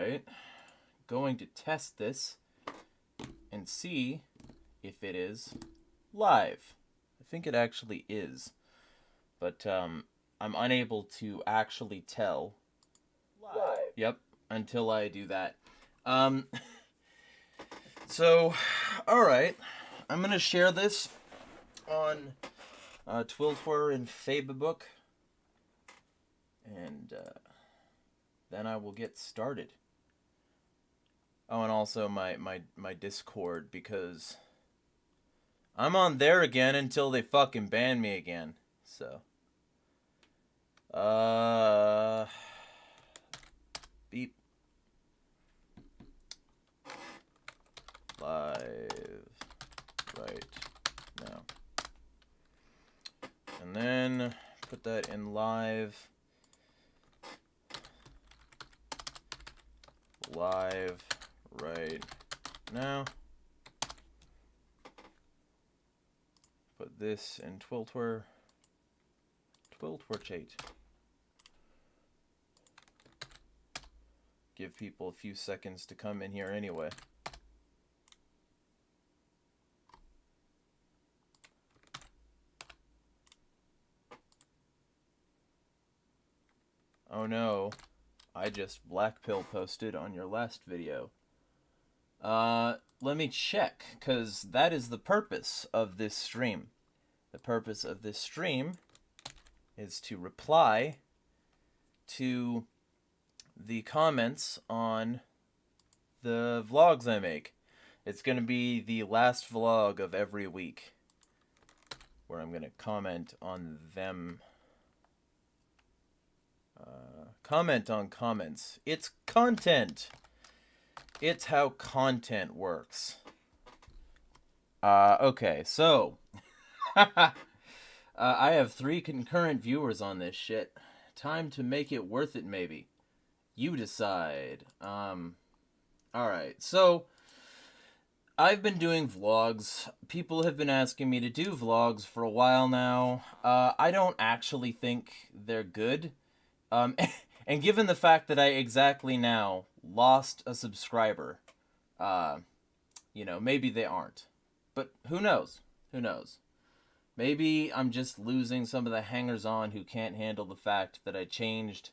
Alright. Going to test this and see if it is live. I think it actually is. But I'm unable to actually tell. Live. Yep, until I do that. So, alright. I'm going to share this on Twitter and Facebook. And then I will get started. Oh, and also my Discord, because I'm on there again until they fucking ban me again. So, beep. Live right now. And then put that in live. Live right now. Put this in Twiltwer. Twiltwerchate. Give people a few seconds to come in here anyway. Oh no. I just black pill posted on your last video. Let me check, because that is the purpose of this stream. The purpose of this stream is to reply to the comments on the vlogs I make. It's going to be the last vlog of every week, where I'm going to comment on them. Comment on comments. It's content. It's how content works. Okay, so I have 3 concurrent viewers on this shit. Time to make it worth it, maybe. You decide. Alright, so I've been doing vlogs. People have been asking me to do vlogs for a while now. I don't actually think they're good. And given the fact that I exactly now lost a subscriber, maybe they aren't. But who knows? Who knows? Maybe I'm just losing some of the hangers-on who can't handle the fact that I changed,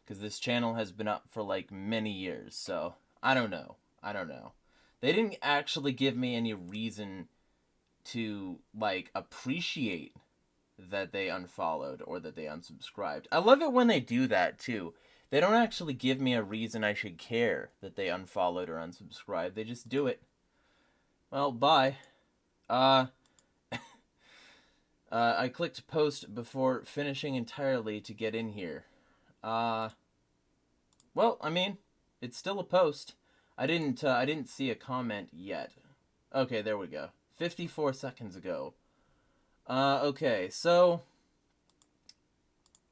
because this channel has been up for like many years, so I don't know. They didn't actually give me any reason to, like, appreciate that they unfollowed or that they unsubscribed. I love it when they do that, too. They don't actually give me a reason I should care that they unfollowed or unsubscribed. They just do it. Well, bye. I clicked post before finishing entirely to get in here. Well, I mean, it's still a post. I didn't see a comment yet. Okay, there we go. 54 seconds ago. Okay, so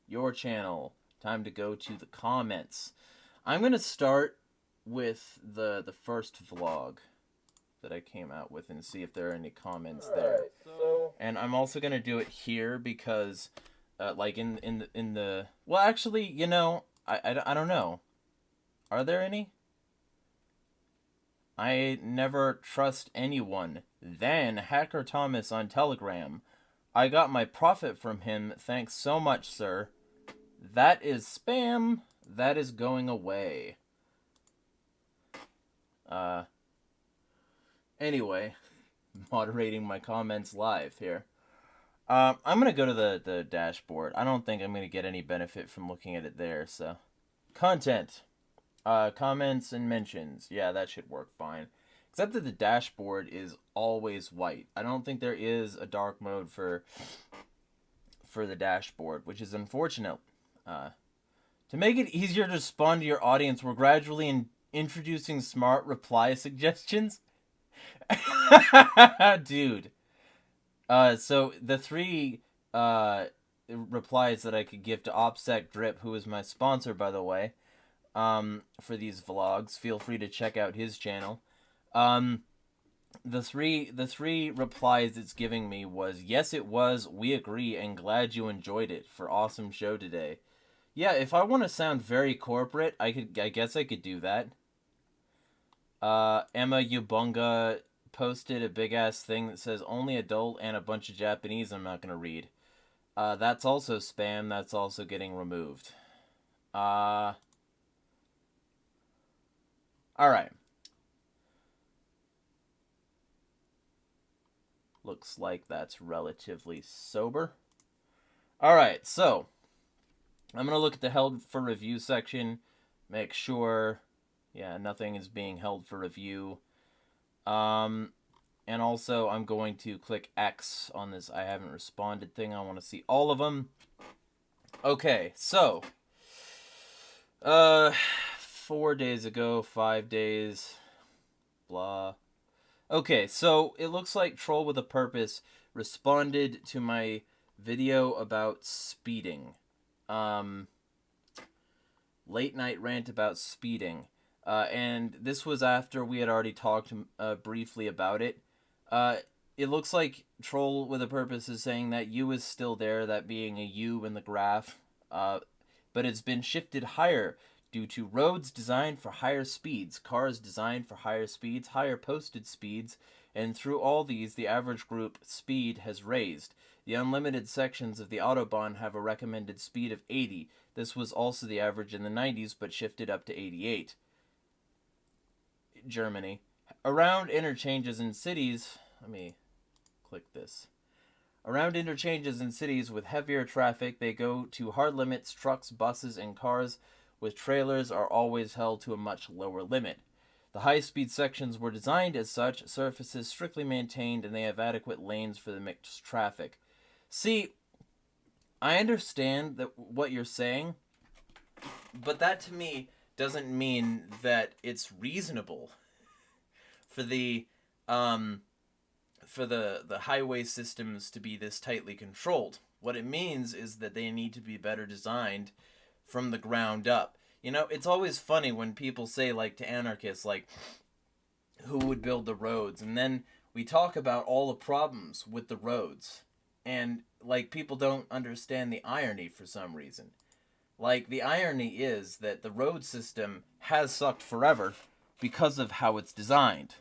your channel. Time to go to the comments. I'm going to start with the first vlog that I came out with and see if there are any comments there. And I'm also going to do it here because like in the well, actually, I don't know. Are there any? I never trust anyone. Then Hacker Thomas on Telegram. I got my profit from him. Thanks so much, sir. That is spam. That is going away. Anyway, moderating my comments live here. I'm going to go to the dashboard. I don't think I'm going to get any benefit from looking at it there, so. Content. Comments and mentions. Yeah, that should work fine. Except that the dashboard is always white. I don't think there is a dark mode for the dashboard, which is unfortunate. To make it easier to respond to your audience, we're gradually introducing smart reply suggestions. Dude. So the 3 replies that I could give to OPSEC Drip, who is my sponsor, by the way, for these vlogs, feel free to check out his channel. The three replies it's giving me was, yes, it was, we agree, and glad you enjoyed it, for awesome show today. Yeah, if I want to sound very corporate, I guess I could do that. Emma Yubunga posted a big ass thing that says only adult and a bunch of Japanese I'm not gonna read. That's also spam. That's also getting removed. Alright. Looks like that's relatively sober. Alright, so I'm going to look at the held for review section. Make sure, yeah, nothing is being held for review. And also I'm going to click X on this I haven't responded thing. I want to see all of them. Okay, so 4 days ago, 5 days, blah. Okay, so it looks like Troll with a Purpose responded to my video about speeding. Late night rant about speeding. And this was after we had already talked briefly about it. It looks like Troll with a Purpose is saying that U is still there, that being a U in the graph. But it's been shifted higher due to roads designed for higher speeds, cars designed for higher speeds, higher posted speeds, and through all these, the average group speed has raised. The unlimited sections of the Autobahn have a recommended speed of 80. This was also the average in the 90s, but shifted up to 88. Germany. Around interchanges in cities, let me click this. Around interchanges in cities with heavier traffic, they go to hard limits. Trucks, buses, and cars with trailers are always held to a much lower limit. The high-speed sections were designed as such, surfaces strictly maintained, and they have adequate lanes for the mixed traffic. See, I understand that what you're saying, but that to me doesn't mean that it's reasonable for the highway systems to be this tightly controlled. What it means is that they need to be better designed from the ground up. You know, it's always funny when people say, like, to anarchists, like, who would build the roads? And then we talk about all the problems with the roads. And, like, people don't understand the irony for some reason. Like, the irony is that the road system has sucked forever because of how it's designed.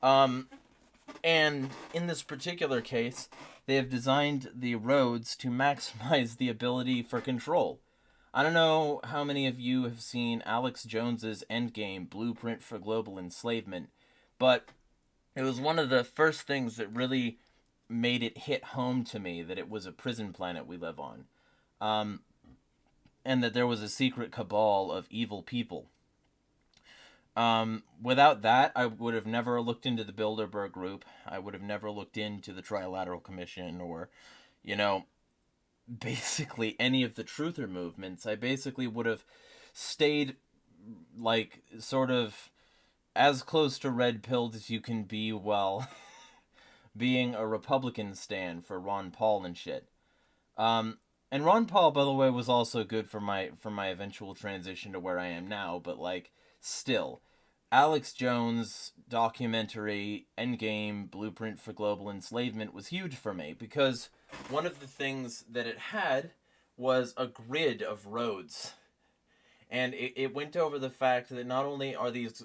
And in this particular case, they have designed the roads to maximize the ability for control. I don't know how many of you have seen Alex Jones's Endgame, Blueprint for Global Enslavement, but it was one of the first things that really made it hit home to me that it was a prison planet we live on, and that there was a secret cabal of evil people. Without that, I would have never looked into the Bilderberg Group. I would have never looked into the Trilateral Commission or, you know, basically any of the truther movements. I basically would have stayed, like, sort of as close to red-pilled as you can be while being a Republican stan for Ron Paul and shit. And Ron Paul, by the way, was also good for my eventual transition to where I am now, but, like, still, Alex Jones' documentary, Endgame, Blueprint for Global Enslavement, was huge for me, because one of the things that it had was a grid of roads. And it went over the fact that not only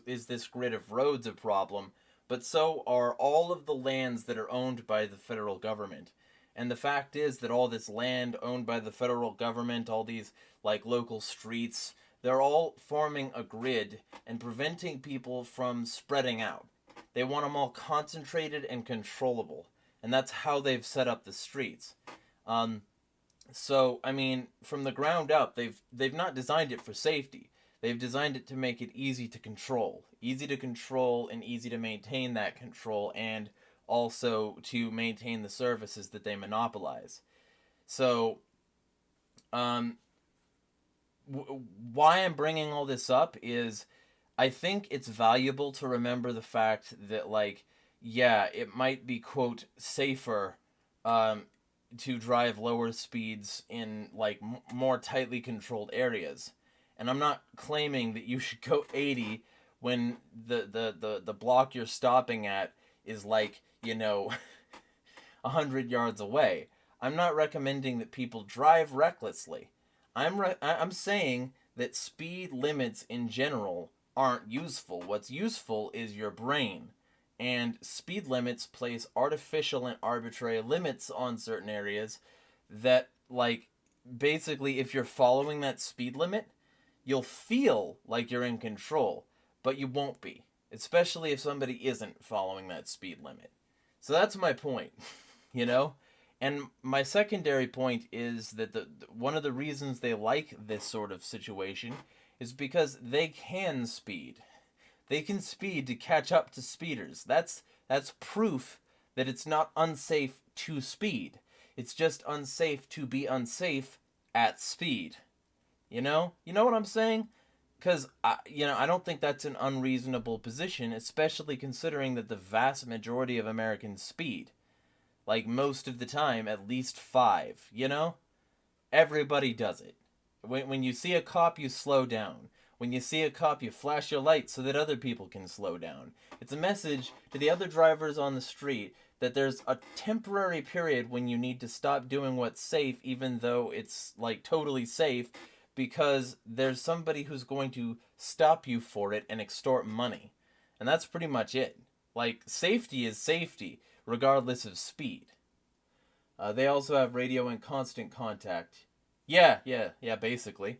is this grid of roads a problem, but so are all of the lands that are owned by the federal government. And the fact is that all this land owned by the federal government, all these, like, local streets, they're all forming a grid and preventing people from spreading out. They want them all concentrated and controllable. And that's how they've set up the streets. So, I mean, from the ground up, they've not designed it for safety. They've designed it to make it easy to control. Easy to control and easy to maintain that control, and also to maintain the services that they monopolize. So, why I'm bringing all this up is I think it's valuable to remember the fact that, like, yeah, it might be, quote, safer to drive lower speeds in, like, more tightly controlled areas. And I'm not claiming that you should go 80 when the block you're stopping at is, like, you know, 100 yards away. I'm not recommending that people drive recklessly. I'm saying that speed limits in general aren't useful. What's useful is your brain. And speed limits place artificial and arbitrary limits on certain areas that, like, basically, if you're following that speed limit, you'll feel like you're in control, but you won't be, especially if somebody isn't following that speed limit. So that's my point, you know? And my secondary point is that one of the reasons they like this sort of situation is because they can speed. They can speed to catch up to speeders. That's proof that it's not unsafe to speed. It's just unsafe to be unsafe at speed. You know what I'm saying? Because I don't think that's an unreasonable position, especially considering that the vast majority of Americans speed. Like, most of the time, at least 5, you know? Everybody does it. When you see a cop, you slow down. When you see a cop, you flash your lights so that other people can slow down. It's a message to the other drivers on the street that there's a temporary period when you need to stop doing what's safe, even though it's, like, totally safe, because there's somebody who's going to stop you for it and extort money. And that's pretty much it. Like, safety is safety, regardless of speed. They also have radio in constant contact. Yeah, basically.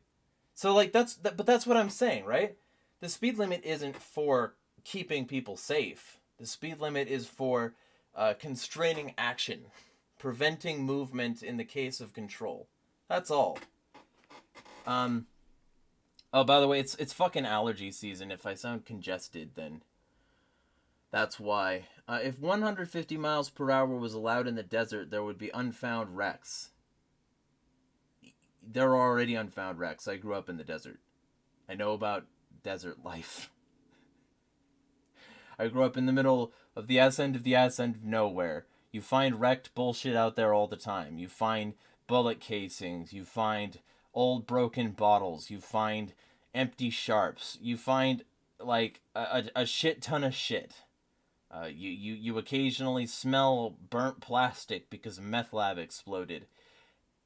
So, like, but that's what I'm saying, right? The speed limit isn't for keeping people safe. The speed limit is for constraining action, preventing movement in the case of control. That's all. Oh, by the way, it's fucking allergy season. If I sound congested, then that's why. If 150 miles per hour was allowed in the desert, there would be unfound wrecks. There are already unfound wrecks. I grew up in the desert. I know about desert life. I grew up in the middle of the ass end of nowhere. You find wrecked bullshit out there all the time. You find bullet casings. You find old broken bottles. You find empty sharps. You find, like, a shit ton of shit. You occasionally smell burnt plastic because a meth lab exploded.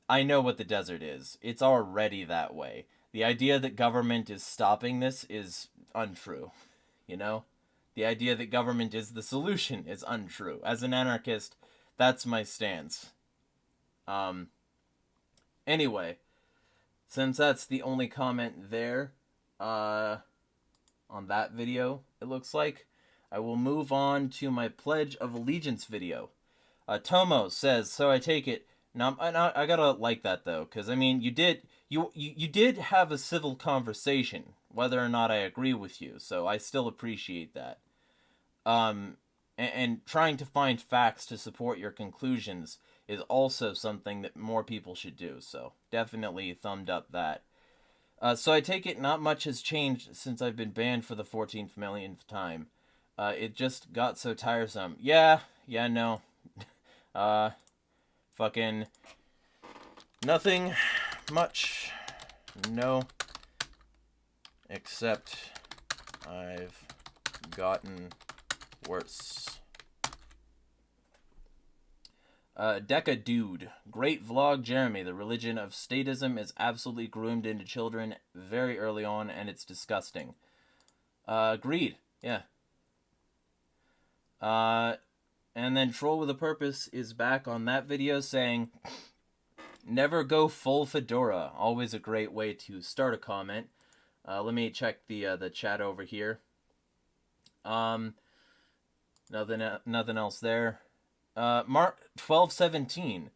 I know what the desert is. It's already that way. The idea that government is stopping this is untrue. You know? The idea that government is the solution is untrue. As an anarchist, that's my stance. Anyway, since that's the only comment there, on that video, it looks like, I will move on to my Pledge of Allegiance video. Tomo says, so I take it. Now, I gotta like that, though, because, I mean, you did have a civil conversation, whether or not I agree with you, so I still appreciate that. And trying to find facts to support your conclusions is also something that more people should do, so definitely thumbed up that. So I take it not much has changed since I've been banned for the 14th millionth time. It just got so tiresome. Yeah, no. Fucking nothing much. No. Except I've gotten worse. Deca Dude. Great vlog, Jeremy. The religion of statism is absolutely groomed into children very early on, and it's disgusting. Agreed. Yeah. And then Troll with a Purpose is back on that video saying, never go full fedora. Always a great way to start a comment. Let me check the chat over here. Nothing else there. Mark 1217.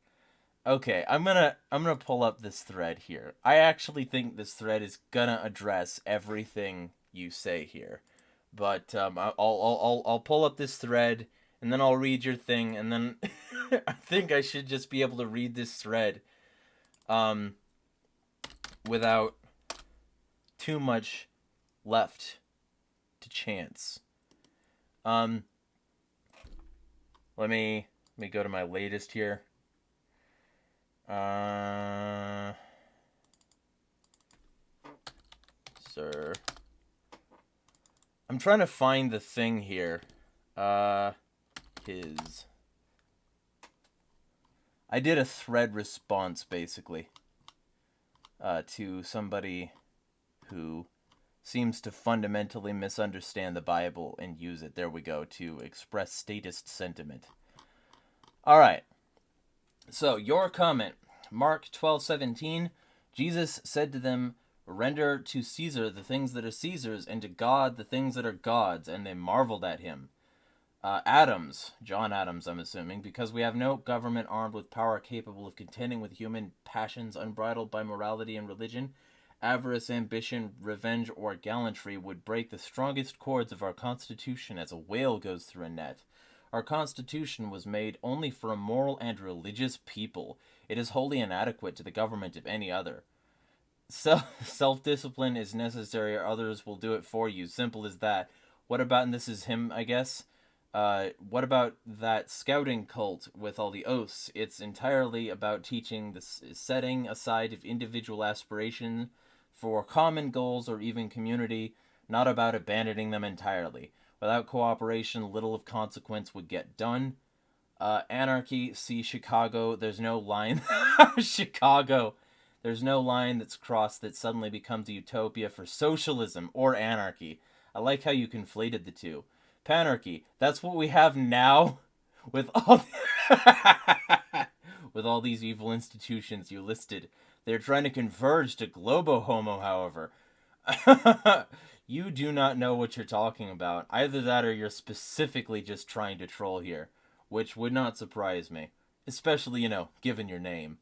Okay, I'm gonna pull up this thread here. I actually think this thread is gonna address everything you say here. But I'll pull up this thread, and then I'll read your thing, and then I think I should just be able to read this thread without too much left to chance. Let me go to my latest here. Sir. I'm trying to find the thing here. I did a thread response, basically, to somebody who seems to fundamentally misunderstand the Bible and use it, there we go, to express statist sentiment. Alright, so your comment, Mark 12:17, Jesus said to them, "Render to Caesar the things that are Caesar's, and to God the things that are God's," and they marveled at him. John Adams, I'm assuming, "because we have no government armed with power capable of contending with human passions unbridled by morality and religion, avarice, ambition, revenge, or gallantry would break the strongest cords of our Constitution as a whale goes through a net. Our Constitution was made only for a moral and religious people. It is wholly inadequate to the government of any other. Self-discipline is necessary or others will do it for you. Simple as that. What about," and this is him, I guess, "what about that scouting cult with all the oaths? It's entirely about teaching the setting aside of individual aspiration for common goals or even community, not about abandoning them entirely. Without cooperation, little of consequence would get done. Anarchy, see Chicago, there's no line." Chicago. "There's no line that's crossed that suddenly becomes a utopia for socialism or anarchy. I like how you conflated the two. Panarchy, that's what we have now with all with all these evil institutions you listed. They're trying to converge to globo-homo, however." You do not know what you're talking about. Either that or you're specifically just trying to troll here, which would not surprise me, especially, given your name.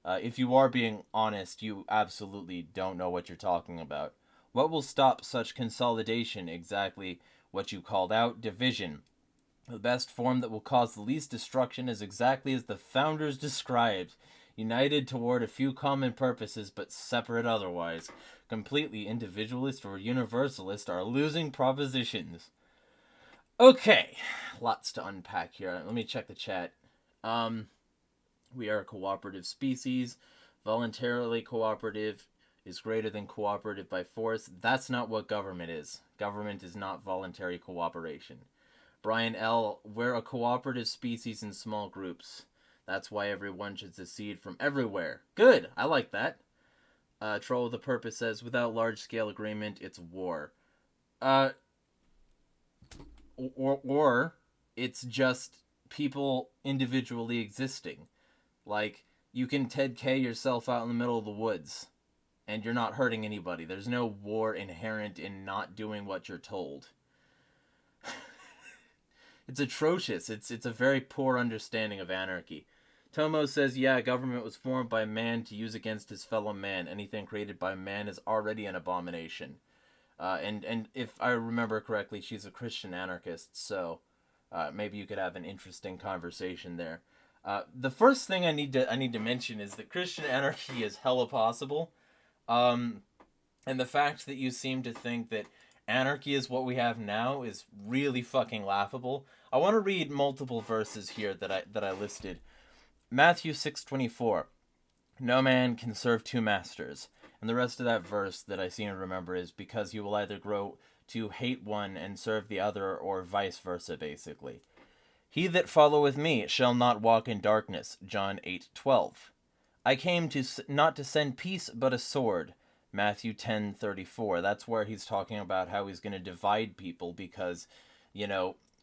If you are being honest, you absolutely don't know what you're talking about. What will stop such consolidation? Exactly what you called out, division. The best form that will cause the least destruction is exactly as the founders described. United toward a few common purposes, but separate otherwise. Completely individualist or universalist are losing propositions. Okay, lots to unpack here. Let me check the chat. We are a cooperative species. Voluntarily cooperative is greater than cooperative by force. That's not what government is. Government is not voluntary cooperation. Brian L., we're a cooperative species in small groups. That's why everyone should secede from everywhere. Good, I like that. Troll with a Purpose says, without large-scale agreement, it's war. Or it's just people individually existing. Like, you can Ted K yourself out in the middle of the woods, and you're not hurting anybody. There's no war inherent in not doing what you're told. It's atrocious. It's a very poor understanding of anarchy. Tomo says, yeah, government was formed by man to use against his fellow man. Anything created by man is already an abomination. And if I remember correctly, she's a Christian anarchist, so maybe you could have an interesting conversation there. The first thing I need to mention is that Christian anarchy is hella possible. And the fact that you seem to think that anarchy is what we have now is really fucking laughable. I want to read multiple verses here that I listed. Matthew 6:24. No man can serve two masters. And the rest of that verse that I seem to remember is because you will either grow to hate one and serve the other, or vice versa, basically. He that followeth me shall not walk in darkness. John 8:12. I came not to send peace, but a sword. Matthew 10:34. That's where he's talking about how he's going to divide people because,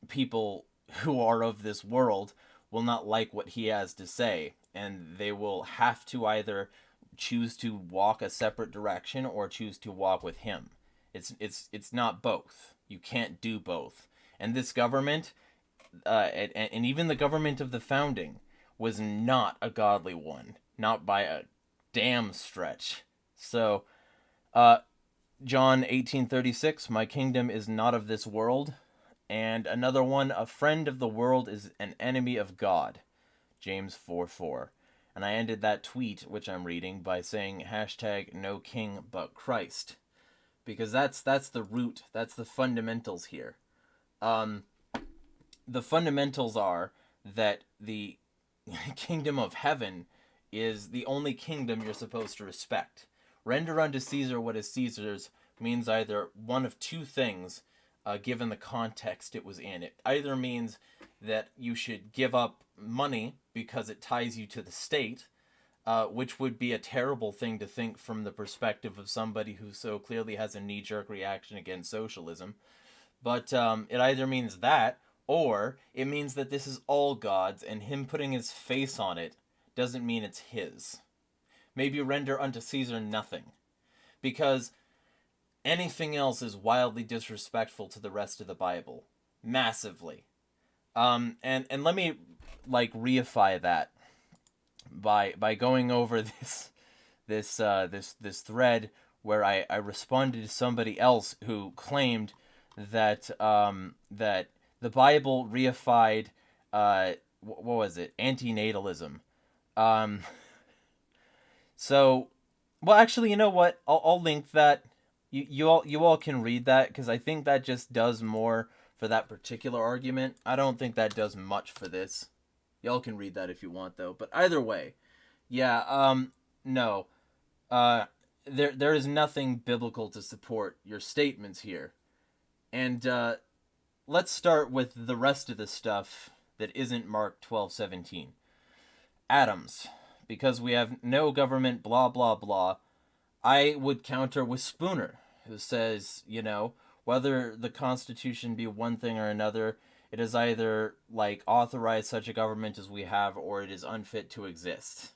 people who are of this world will not like what he has to say, and they will have to either choose to walk a separate direction or choose to walk with him. It's not both. You can't do both. And this government, and even the government of the founding, was not a godly one. Not by a damn stretch. So, John 18:36, my kingdom is not of this world. And another one, a friend of the world is an enemy of God. James 4:4. And I ended that tweet, which I'm reading, by saying #no king but Christ. Because that's the root, that's the fundamentals here. The fundamentals are that the kingdom of heaven is the only kingdom you're supposed to respect. Render unto Caesar what is Caesar's means either one of two things, given the context it was in. It either means that you should give up money because it ties you to the state, which would be a terrible thing to think from the perspective of somebody who so clearly has a knee-jerk reaction against socialism. But it either means that, or it means that this is all God's, and him putting his face on it doesn't mean it's his. Maybe render unto Caesar nothing. Because anything else is wildly disrespectful to the rest of the Bible. Massively. And let me, like, reify that by going over this thread where I responded to somebody else who claimed that that the Bible reified what was it, antinatalism. So, well, actually, you know what? I'll link that. You all can read that, because I think that just does more for that particular argument. I don't think that does much for this. Y'all can read that if you want, though. But either way, yeah, no. There is nothing biblical to support your statements here. And let's start with the rest of the stuff that isn't Mark 12:17. Atoms. Because we have no government, blah, blah, blah. I would counter with Spooner, who says, you know, whether the Constitution be one thing or another, it is either, like, authorize such a government as we have, or it is unfit to exist.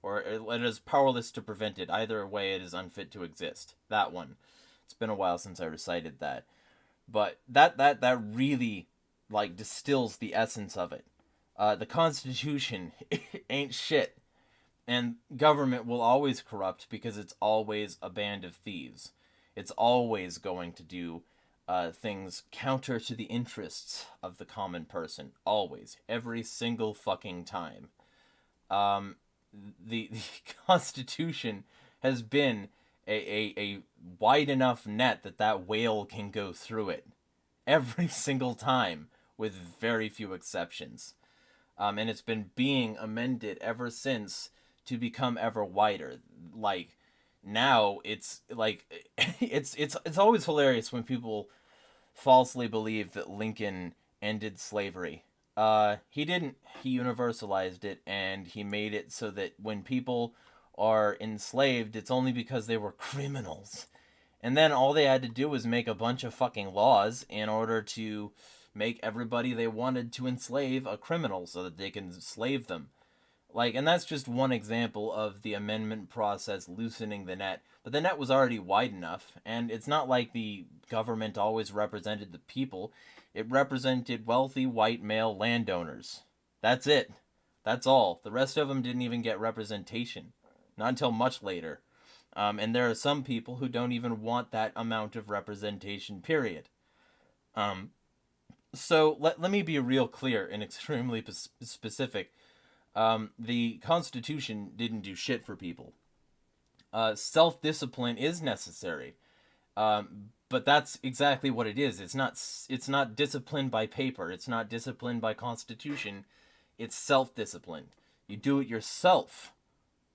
Or it is powerless to prevent it. Either way, it is unfit to exist. That one. It's been a while since I recited that. But that really, like, distills the essence of it. The Constitution ain't shit. And government will always corrupt, because it's always a band of thieves. It's always going to do things counter to the interests of the common person. Always. Every single fucking time. The Constitution has been a wide enough net that whale can go through it. Every single time, with very few exceptions. And it's been being amended ever since to become ever wider. Like, now it's like it's always hilarious when people falsely believe that Lincoln ended slavery. He didn't. He universalized it, and he made it so that when people are enslaved, it's only because they were criminals. And then all they had to do was make a bunch of fucking laws in order to make everybody they wanted to enslave a criminal so that they can slave them. Like, and that's just one example of the amendment process loosening the net. But the net was already wide enough, and it's not like the government always represented the people. It represented wealthy white male landowners. That's it. That's all. The rest of them didn't even get representation. Not until much later. And there are some people who don't even want that amount of representation, period. So let me be real clear and extremely specific. The Constitution didn't do shit for people. Self-discipline is necessary. But that's exactly what it is. It's not discipline by paper. It's not discipline by Constitution. It's self-discipline. You do it yourself,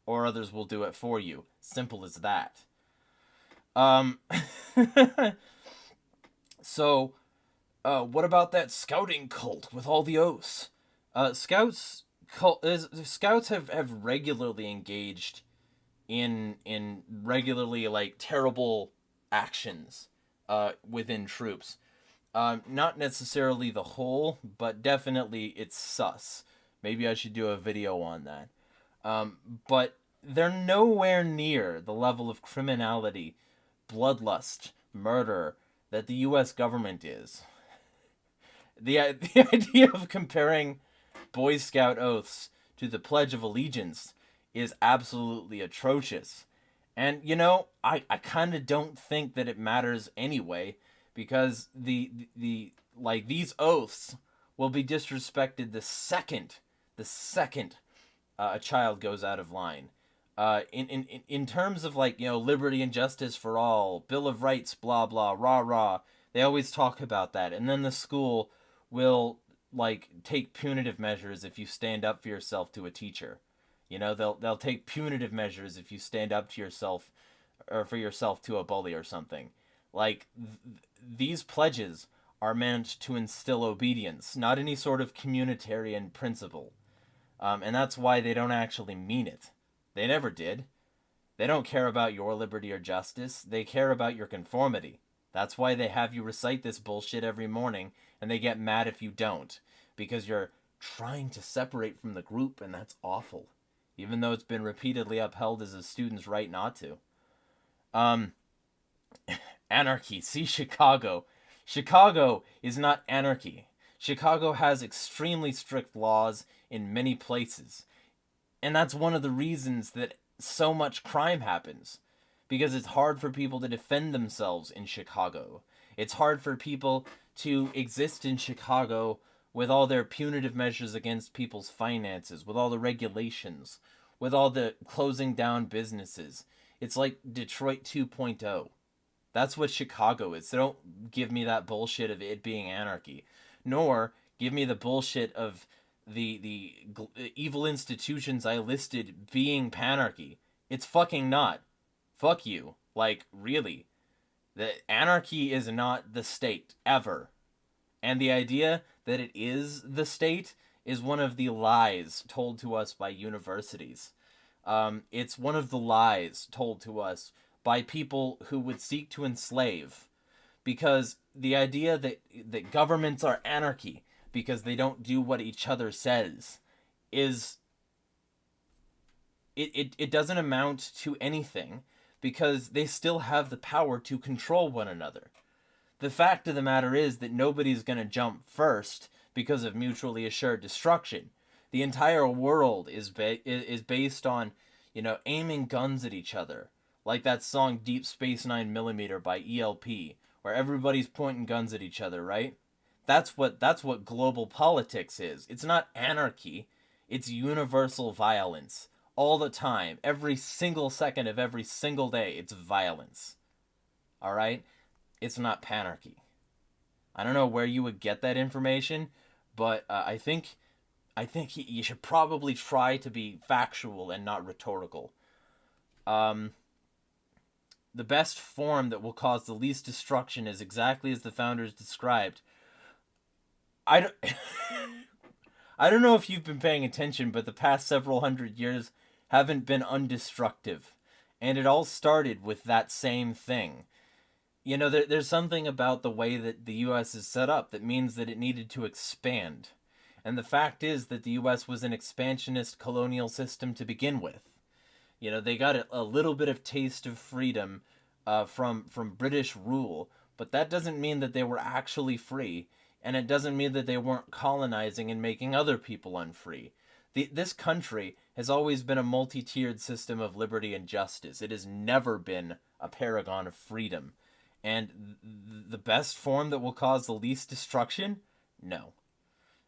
or others will do it for you. Simple as that. So, what about that scouting cult with all the oaths? Scouts have regularly engaged in regularly, like, terrible actions within troops. Not necessarily the whole, but definitely it's sus. Maybe I should do a video on that. But they're nowhere near the level of criminality, bloodlust, murder that the U.S. government is. The idea of comparing Boy Scout oaths to the Pledge of Allegiance is absolutely atrocious. And, you know, I kind of don't think that it matters anyway, because these oaths will be disrespected the second a child goes out of line. In terms of, like, you know, liberty and justice for all, Bill of Rights, blah blah, rah rah, they always talk about that, and then the school will, like, take punitive measures if you stand up for yourself to a teacher. You know, they'll take punitive measures if you stand up to yourself or for yourself to a bully or something. Like, these pledges are meant to instill obedience, not any sort of communitarian principle. And that's why they don't actually mean it. They never did. They don't care about your liberty or justice. They care about your conformity. That's why they have you recite this bullshit every morning, and they get mad if you don't. Because you're trying to separate from the group, and that's awful. Even though it's been repeatedly upheld as a student's right not to. Anarchy. See Chicago. Chicago is not anarchy. Chicago has extremely strict laws in many places. And that's one of the reasons that so much crime happens. Because it's hard for people to defend themselves in Chicago. It's hard for people to exist in Chicago with all their punitive measures against people's finances, with all the regulations, with all the closing down businesses. It's like Detroit 2.0. That's what Chicago is. So don't give me that bullshit of it being anarchy. Nor give me the bullshit of the evil institutions I listed being panarchy. It's fucking not. Fuck you. Like, really. The anarchy is not the state, ever. And the idea that it is the state is one of the lies told to us by universities. It's one of the lies told to us by people who would seek to enslave. Because the idea that governments are anarchy because they don't do what each other says is... It doesn't amount to anything because they still have the power to control one another. The fact of the matter is that nobody's going to jump first because of mutually assured destruction. The entire world is based on, aiming guns at each other. Like that song Deep Space 9mm by ELP, where everybody's pointing guns at each other, right? That's what global politics is. It's not anarchy. It's universal violence. All the time. Every single second of every single day, it's violence. Alright? It's not panarchy. I don't know where you would get that information, but I think you should probably try to be factual and not rhetorical. The best form that will cause the least destruction is exactly as the founders described. I don't know if you've been paying attention, but the past several hundred years haven't been undestructive. And it all started with that same thing. There's something about the way that the U.S. is set up that means that it needed to expand. And the fact is that the U.S. was an expansionist colonial system to begin with. They got a little bit of taste of freedom from British rule, but that doesn't mean that they were actually free, and it doesn't mean that they weren't colonizing and making other people unfree. This country has always been a multi-tiered system of liberty and justice. It has never been a paragon of freedom. And the best form that will cause the least destruction? No.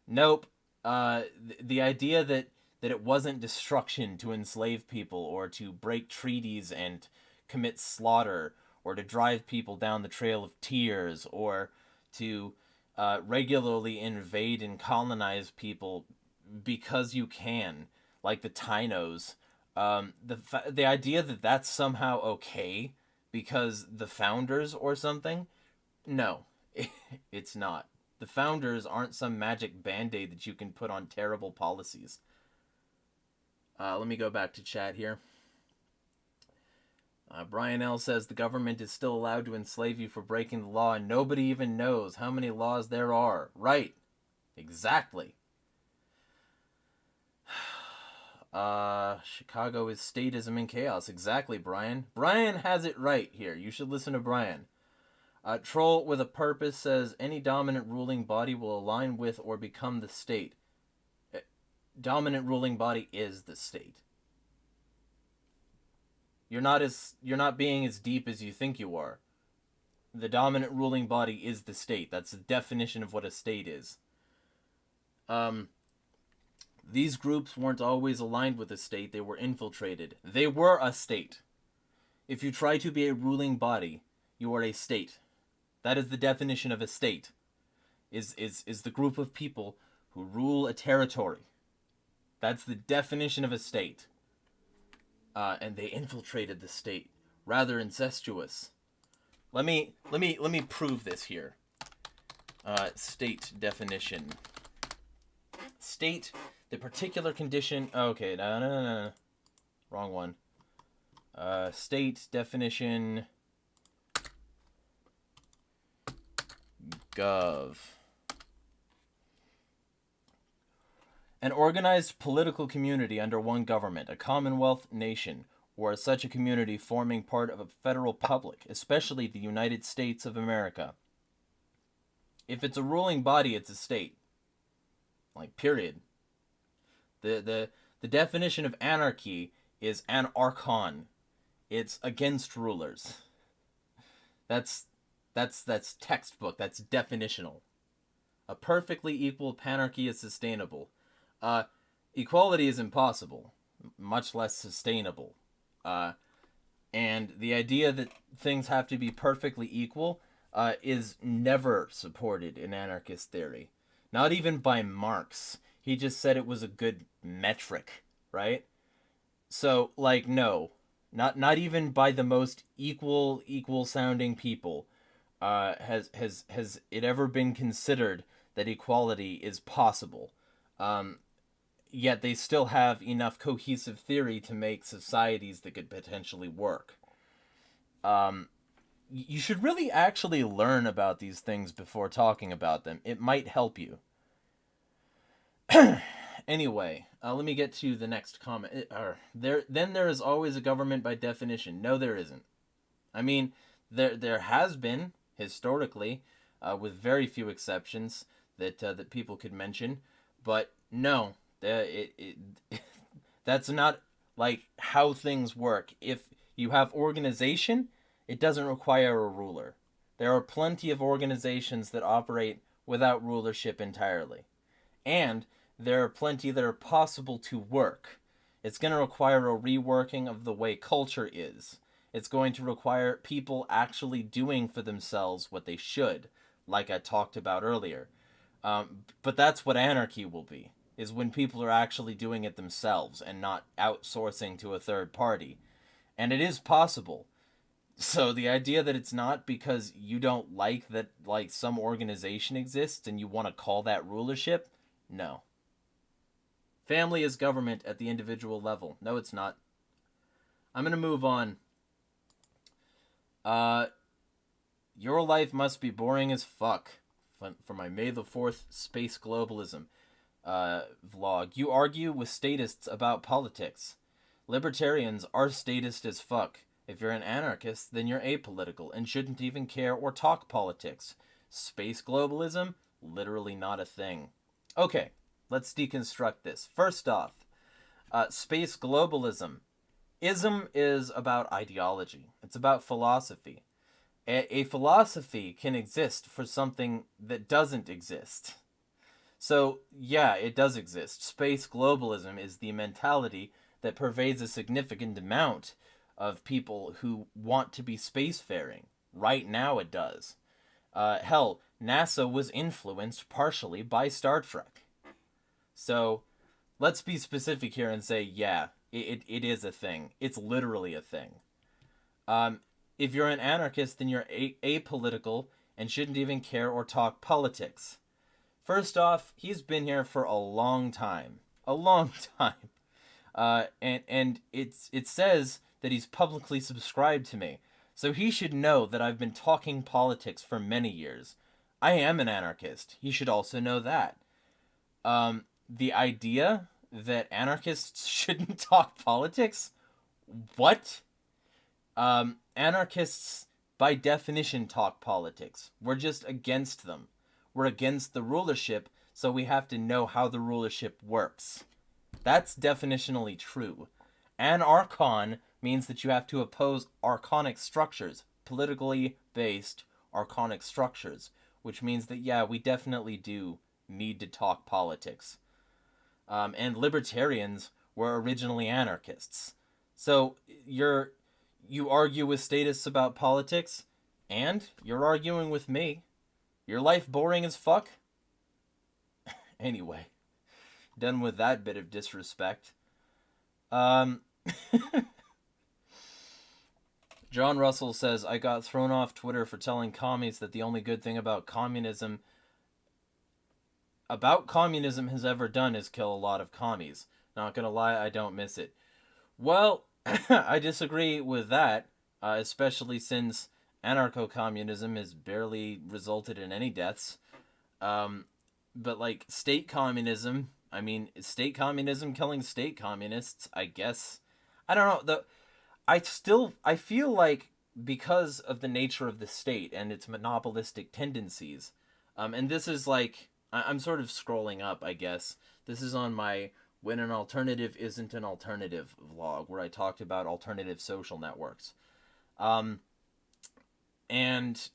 Nope. The idea that it wasn't destruction to enslave people or to break treaties and commit slaughter or to drive people down the trail of tears or to regularly invade and colonize people because you can, like the Tainos. The idea that that's somehow okay because the founders or something? No, it's not. The founders aren't some magic band-aid that you can put on terrible policies. Let me go back to chat here. Brian L. says the government is still allowed to enslave you for breaking the law and nobody even knows how many laws there are. Right. Exactly. Chicago is statism and chaos. Exactly, Brian. Brian has it right here. You should listen to Brian. Troll with a Purpose says any dominant ruling body will align with or become the state. Dominant ruling body is the state. You're not being as deep as you think you are. The dominant ruling body is the state. That's the definition of what a state is. These groups weren't always aligned with the state. They were infiltrated. They were a state. If you try to be a ruling body, you are a state. That is the definition of a state. Is the group of people who rule a territory. That's the definition of a state. And they infiltrated the state. Rather incestuous. Let me prove this here. State definition. State, The particular condition... Okay, no. Wrong one. State definition... Gov. An organized political community under one government, a commonwealth nation, or such a community forming part of a federal public, especially the United States of America. If it's a ruling body, it's a state. Like, period. The definition of anarchy is anarchon. It's against rulers. That's textbook. That's definitional. A perfectly equal panarchy is sustainable. Equality is impossible, much less sustainable. And the idea that things have to be perfectly equal is never supported in anarchist theory. Not even by Marx. He just said it was a good metric, right? So, like, no. Not even by the most equal sounding people has it ever been considered that equality is possible. Yet they still have enough cohesive theory to make societies that could potentially work. You should really actually learn about these things before talking about them. It might help you. Anyway, let me get to the next comment. Then there is always a government by definition. No, there isn't. I mean, there has been, historically, with very few exceptions that people could mention. But no, that's not like how things work. If you have organization, it doesn't require a ruler. There are plenty of organizations that operate without rulership entirely. And there are plenty that are possible to work. It's going to require a reworking of the way culture is. It's going to require people actually doing for themselves what they should, like I talked about earlier. But that's what anarchy will be, is when people are actually doing it themselves and not outsourcing to a third party. And it is possible. So the idea that it's not because you don't like that, like, some organization exists and you want to call that rulership, no. Family is government at the individual level. No, it's not. I'm going to move on. Your life must be boring as fuck. For my May the 4th Space Globalism vlog. You argue with statists about politics. Libertarians are statist as fuck. If you're an anarchist, then you're apolitical and shouldn't even care or talk politics. Space globalism? Literally not a thing. Okay, let's deconstruct this. First off, space globalism. Ism is about ideology. It's about philosophy. A philosophy can exist for something that doesn't exist. So, yeah, it does exist. Space globalism is the mentality that pervades a significant amount of people who want to be spacefaring. Right now it does. Hell, NASA was influenced partially by Star Trek. So, let's be specific here and say, yeah, it is a thing. It's literally a thing. If you're an anarchist, then you're apolitical and shouldn't even care or talk politics. First off, he's been here for a long time. A long time. And it says that he's publicly subscribed to me. So he should know that I've been talking politics for many years. I am an anarchist. He should also know that. The idea that anarchists shouldn't talk politics? What? Anarchists, by definition, talk politics. We're just against them. We're against the rulership, so we have to know how the rulership works. That's definitionally true. Anarchon means that you have to oppose archonic structures, politically based archonic structures, which means that, yeah, we definitely do need to talk politics. And libertarians were originally anarchists. So you argue with statists about politics, and you're arguing with me. Your life boring as fuck? Anyway, done with that bit of disrespect. John Russell says, I got thrown off Twitter for telling commies that the only good thing about communism about communism has ever done is kill a lot of commies. Not gonna lie, I don't miss it. Well, I disagree with that, especially since anarcho-communism has barely resulted in any deaths. But like state communism, I mean, state communism killing state communists, I guess. I don't know. I feel like because of the nature of the state and its monopolistic tendencies, and this is like I'm sort of scrolling up, I guess. This is on my When an Alternative Isn't an Alternative vlog, where I talked about alternative social networks. And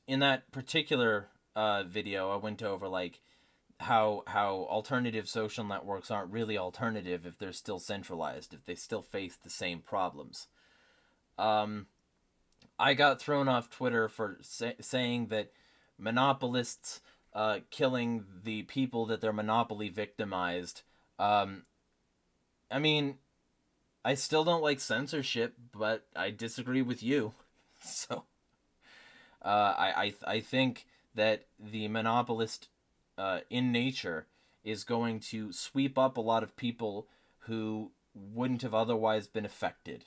in that particular video, I went over like how alternative social networks aren't really alternative if they're still centralized, if they still face the same problems. I got thrown off Twitter for saying that monopolists killing the people that they're monopoly victimized. I mean, I still don't like censorship, but I disagree with you. So, I think that the monopolist in nature is going to sweep up a lot of people who wouldn't have otherwise been affected.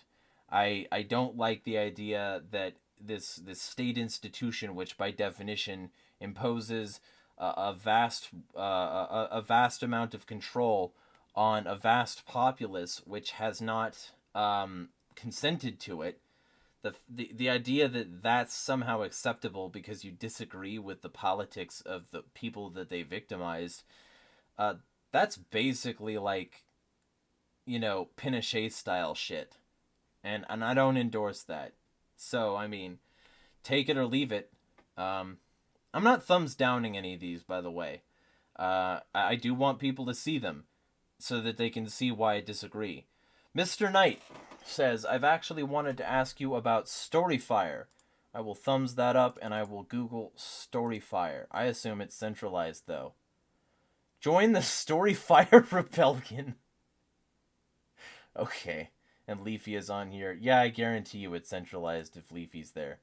I don't like the idea that this state institution, which by definition imposes a vast amount of control on a vast populace which has not consented to it. The idea that that's somehow acceptable because you disagree with the politics of the people that they victimized, that's basically like, Pinochet style shit. And I don't endorse that. So, I mean, take it or leave it. I'm not thumbs downing any of these, by the way. I do want people to see them so that they can see why I disagree. Mr. Knight says, I've actually wanted to ask you about Storyfire. I will thumbs that up and I will Google Storyfire. I assume it's centralized, though. Join the Storyfire Rebellion. Okay. And Leafy is on here. Yeah, I guarantee you it's centralized if Leafy's there.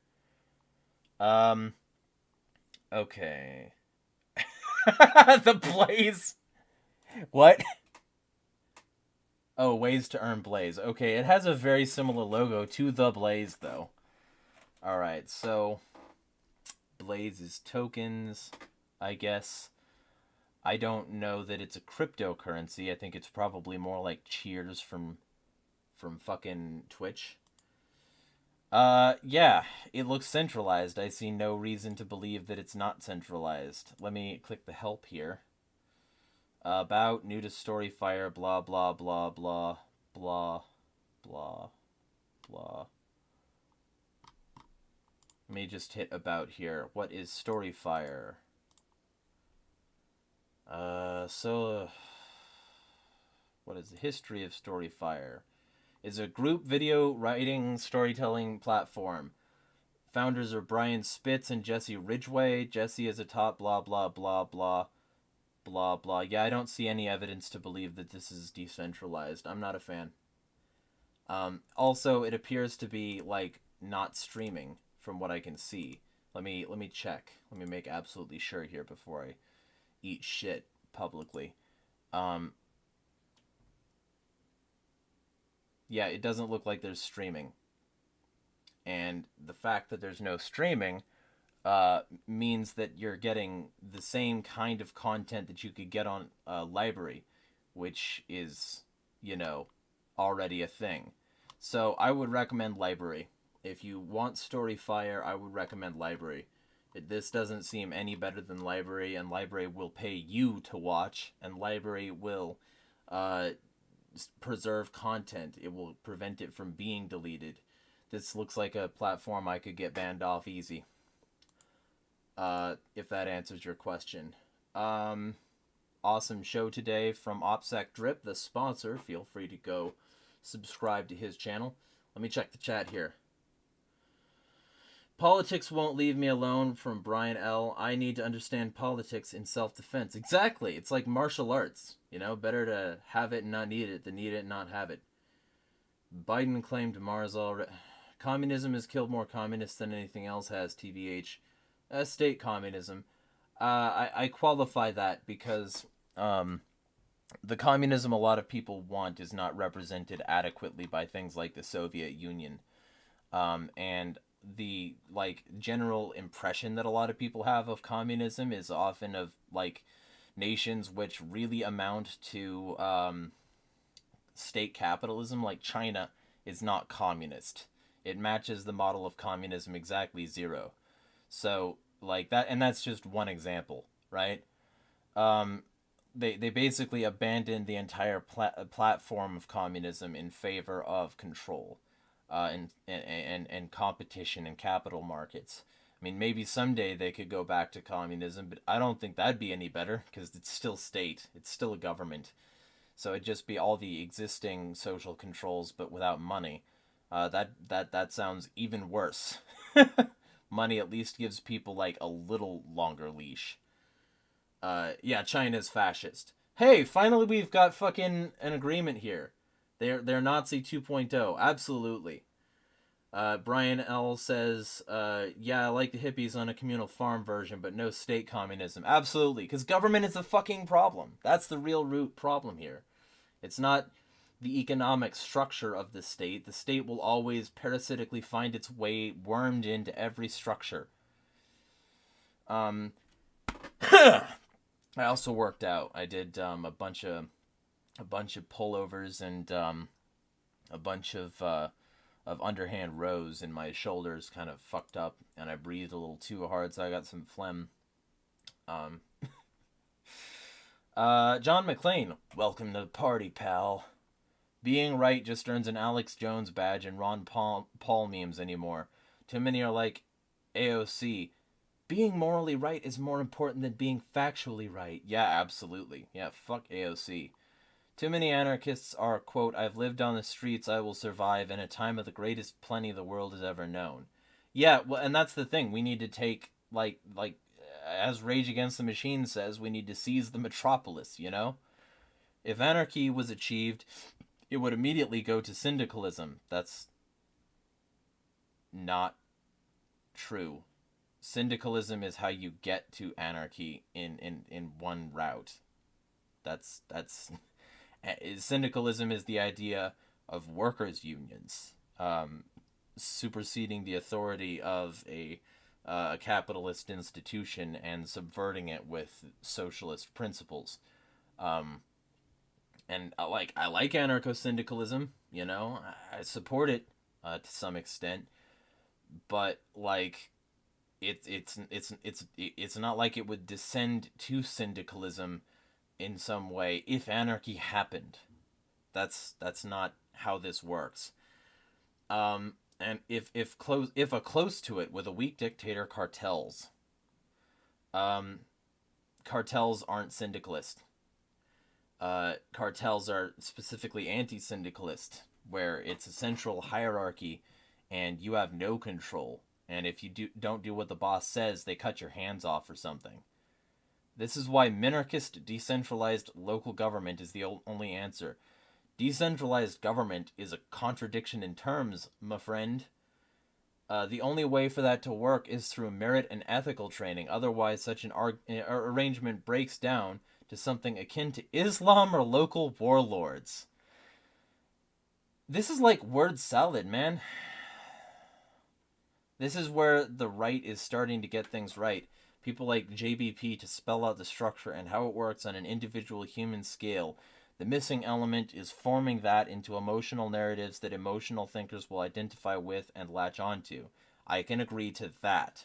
Okay. The Blaze. What? Oh, ways to earn Blaze. Okay, it has a very similar logo to the Blaze, though. Alright, so Blaze is tokens, I guess. I don't know that it's a cryptocurrency. I think it's probably more like cheers from fucking Twitch. Yeah, it looks centralized. I see no reason to believe that it's not centralized. Let me click the help here. About, new to Storyfire, blah, blah, blah, blah, blah, blah, blah. Let me just hit about here. What is Storyfire? What is the history of Storyfire? Is a group video writing storytelling platform. Founders are Brian Spitz and Jesse Ridgway. Jesse is a top blah blah blah blah blah blah. Yeah, I don't see any evidence to believe that this is decentralized. I'm not a fan. Also, it appears to be like not streaming from what I can see. Let me check. Let me make absolutely sure here before I eat shit publicly. Yeah, it doesn't look like there's streaming. And the fact that there's no streaming means that you're getting the same kind of content that you could get on Library, which is, already a thing. So I would recommend Library. If you want Storyfire, I would recommend Library. This doesn't seem any better than Library, and Library will pay you to watch, and Library will preserve content. It will prevent it from being deleted. This looks like a platform I could get banned off easy. If that answers your question. Awesome show today from OPSEC Drip, the sponsor. Feel free to go subscribe to his channel. Let me check the chat here. Politics won't leave me alone from Brian L. I need to understand politics in self-defense. Exactly. It's like martial arts. Better to have it and not need it than need it and not have it. Biden claimed Mars already. Communism has killed more communists than anything else has, TVH. State communism. I qualify that because the communism a lot of people want is not represented adequately by things like the Soviet Union. And the like general impression that a lot of people have of communism is often of like nations which really amount to state capitalism. Like China is not communist. It matches the model of communism exactly zero. So like that, and that's just one example, right? Um, they basically abandoned the entire platform of communism in favor of control, and competition in capital markets. I mean, maybe someday they could go back to communism, but I don't think that'd be any better because it's still state, it's still a government. So it'd just be all the existing social controls, but without money. That sounds even worse. Money at least gives people like a little longer leash. Yeah, China's fascist. Hey, finally we've got fucking an agreement here. They're Nazi 2.0. Absolutely. Brian L says, yeah, I like the hippies on a communal farm version, but no state communism. Absolutely, because government is the fucking problem. That's the real root problem here. It's not the economic structure of the state. The state will always parasitically find its way wormed into every structure. I also worked out. I did a bunch of pullovers and a bunch of underhand rows, and my shoulders kind of fucked up, and I breathed a little too hard, so I got some phlegm. John McClane, welcome to the party, pal. Being right just earns an Alex Jones badge and Ron Paul memes anymore. Too many are like AOC. Being morally right is more important than being factually right. Yeah, absolutely. Yeah, fuck AOC. Too many anarchists are, quote, I've lived on the streets, I will survive in a time of the greatest plenty the world has ever known. Yeah, well, and that's the thing. We need to take, like, as Rage Against the Machine says, we need to seize the metropolis, you know? If anarchy was achieved, it would immediately go to syndicalism. That's not true. Syndicalism is how you get to anarchy in one route. That's syndicalism is the idea of workers' unions, superseding the authority of a capitalist institution and subverting it with socialist principles. And I like anarcho-syndicalism, you know, I support it to some extent, but like it's not like it would descend to syndicalism in some way if anarchy happened. That's not how this works. And if a close to it with a weak dictator, cartels. Cartels aren't syndicalist. Cartels are specifically anti-syndicalist, where it's a central hierarchy and you have no control. And if you don't do what the boss says, they cut your hands off or something. This is why minarchist decentralized local government is the only answer. Decentralized government is a contradiction in terms, my friend. The only way for that to work is through merit and ethical training. Otherwise, such an arrangement breaks down to something akin to Islam or local warlords. This is like word salad, man. This is where the right is starting to get things right. People like JBP to spell out the structure and how it works on an individual human scale. The missing element is forming that into emotional narratives that emotional thinkers will identify with and latch onto. I can agree to that.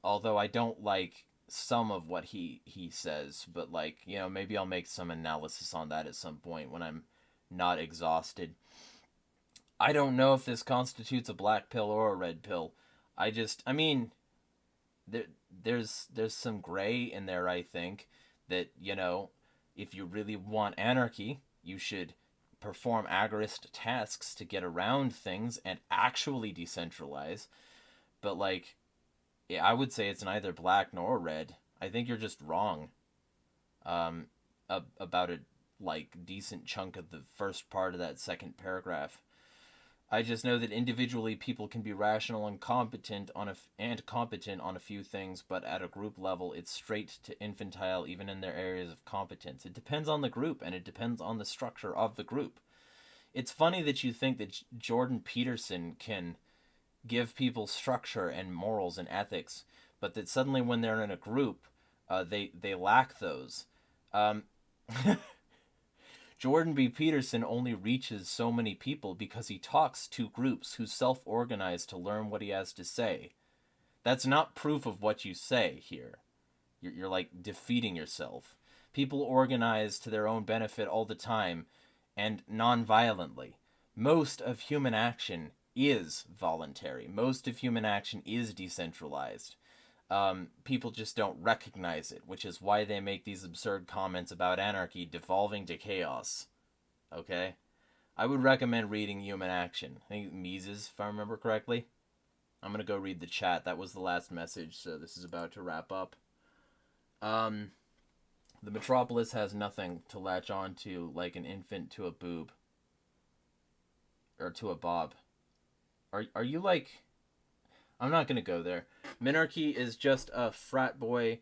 Although I don't like some of what he says, but like, you know, maybe I'll make some analysis on that at some point when I'm not exhausted. I don't know if this constitutes a black pill or a red pill. I mean, there's some gray in there, I think, that, you know, if you really want anarchy, you should perform agorist tasks to get around things and actually decentralize. But, like, I would say it's neither black nor red. I think you're just wrong about a, like, decent chunk of the first part of that second paragraph. I just know that individually people can be rational and competent on a few things, but at a group level, it's straight to infantile, even in their areas of competence. It depends on the group, and it depends on the structure of the group. It's funny that you think that Jordan Peterson can give people structure and morals and ethics, but that suddenly when they're in a group, they lack those. Um, Jordan B. Peterson only reaches so many people because he talks to groups who self-organize to learn what he has to say. That's not proof of what you say here. You're like defeating yourself. People organize to their own benefit all the time and non-violently. Most of human action is voluntary. Most of human action is decentralized. People just don't recognize it, which is why they make these absurd comments about anarchy devolving to chaos. Okay? I would recommend reading Human Action. I think Mises, if I remember correctly. I'm going to go read the chat. That was the last message, so this is about to wrap up. The metropolis has nothing to latch on to like an infant to a boob. Or to a bob. Are you like... I'm not going to go there. Minarchy is just a frat boy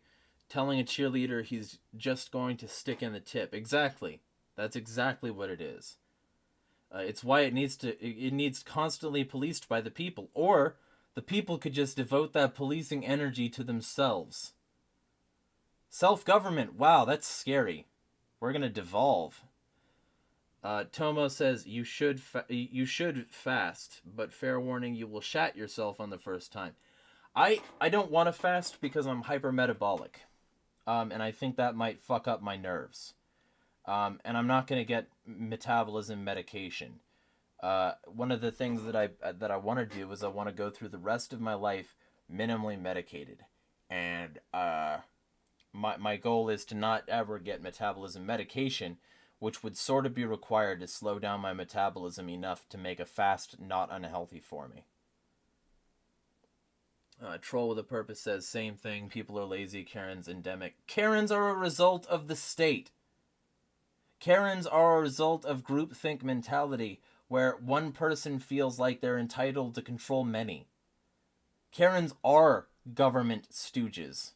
telling a cheerleader he's just going to stick in the tip. Exactly. That's exactly what it is. It's why it needs constantly policed by the people. Or the people could just devote that policing energy to themselves. Self-government. Wow, that's scary. We're going to devolve. Tomo says you should fast, but fair warning, you will shat yourself on the first time. I don't want to fast because I'm hypermetabolic, and I think that might fuck up my nerves. And I'm not gonna get metabolism medication. One of the things that I want to do is I want to go through the rest of my life minimally medicated, and my goal is to not ever get metabolism medication, which would sort of be required to slow down my metabolism enough to make a fast not unhealthy for me. Troll with a Purpose says, same thing, people are lazy, Karen's endemic. Karens are a result of the state. Karens are a result of groupthink mentality, where one person feels like they're entitled to control many. Karens are government stooges.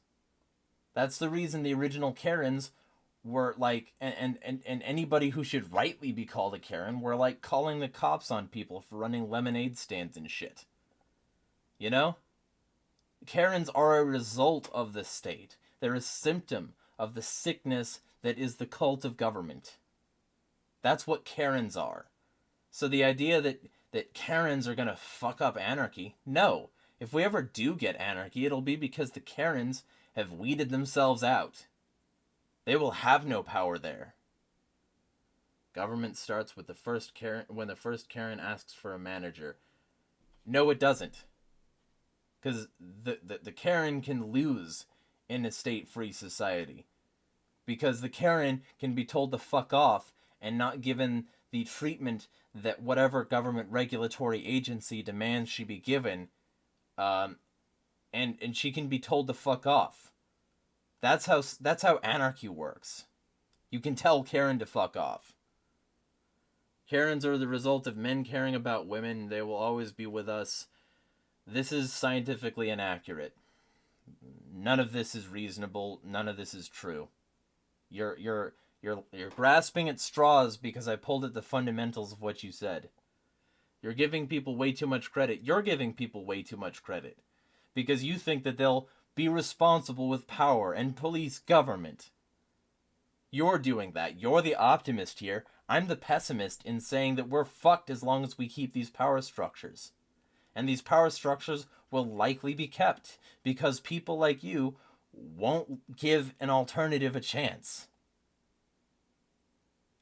That's the reason the original Karens were like, and anybody who should rightly be called a Karen were like calling the cops on people for running lemonade stands and shit. You know? Karens are a result of the state. They're a symptom of the sickness that is the cult of government. That's what Karens are. So the idea that Karens are gonna fuck up anarchy, no. If we ever do get anarchy, it'll be because the Karens have weeded themselves out. They will have no power there. Government starts with the first Karen when the first Karen asks for a manager. No, it doesn't. Because the Karen can lose in a state-free society. Because the Karen can be told to fuck off and not given the treatment that whatever government regulatory agency demands she be given. And she can be told to fuck off. That's how anarchy works. You can tell Karen to fuck off. Karens are the result of men caring about women. They will always be with us. This is scientifically inaccurate. None of this is reasonable. None of this is true. You're grasping at straws because I pulled at the fundamentals of what you said. You're giving people way too much credit. You're giving people way too much credit. Because you think that they'll be responsible with power and police government. You're doing that. You're the optimist here. I'm the pessimist in saying that we're fucked as long as we keep these power structures. And these power structures will likely be kept because people like you won't give an alternative a chance.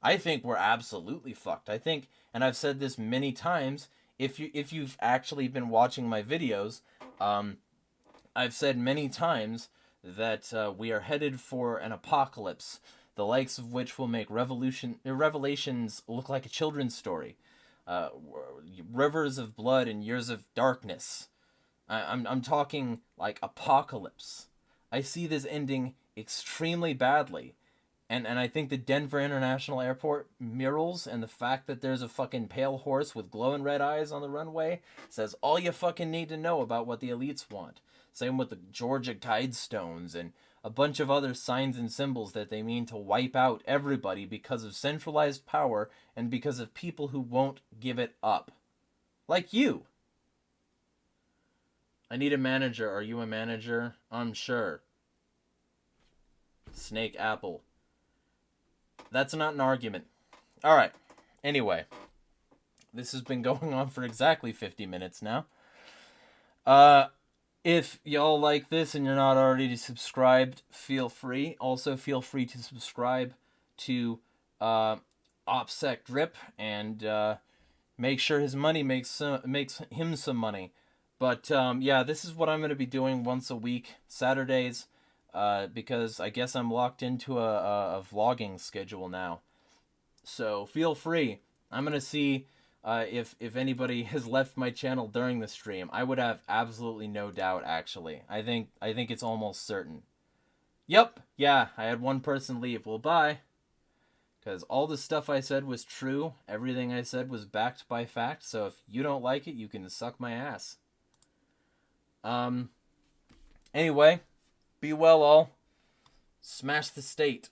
I think we're absolutely fucked. I think, and I've said this many times, if you've actually been watching my videos, I've said many times that we are headed for an apocalypse, the likes of which will make Revelations look like a children's story. Rivers of blood and years of darkness. I'm talking like apocalypse. I see this ending extremely badly, And I think the Denver International Airport murals and the fact that there's a fucking pale horse with glowing red eyes on the runway says all you fucking need to know about what the elites want. Same with the Georgia Guidestones and a bunch of other signs and symbols that they mean to wipe out everybody because of centralized power and because of people who won't give it up. Like you. I need a manager. Are you a manager? I'm sure. Snake Apple. That's not an argument. Alright. Anyway. This has been going on for exactly 50 minutes now. If y'all like this and you're not already subscribed, feel free. Also, feel free to subscribe to OPSEC Drip and make sure his money makes him some money. But yeah, this is what I'm going to be doing once a week, Saturdays, because I guess I'm locked into a vlogging schedule now. So feel free. I'm going to see if anybody has left my channel during the stream. I would have absolutely no doubt, actually. I think it's almost certain. Yep, yeah, I had one person leave. Well, bye. Because all the stuff I said was true. Everything I said was backed by fact. So if you don't like it, you can suck my ass. Anyway, be well all. Smash the state.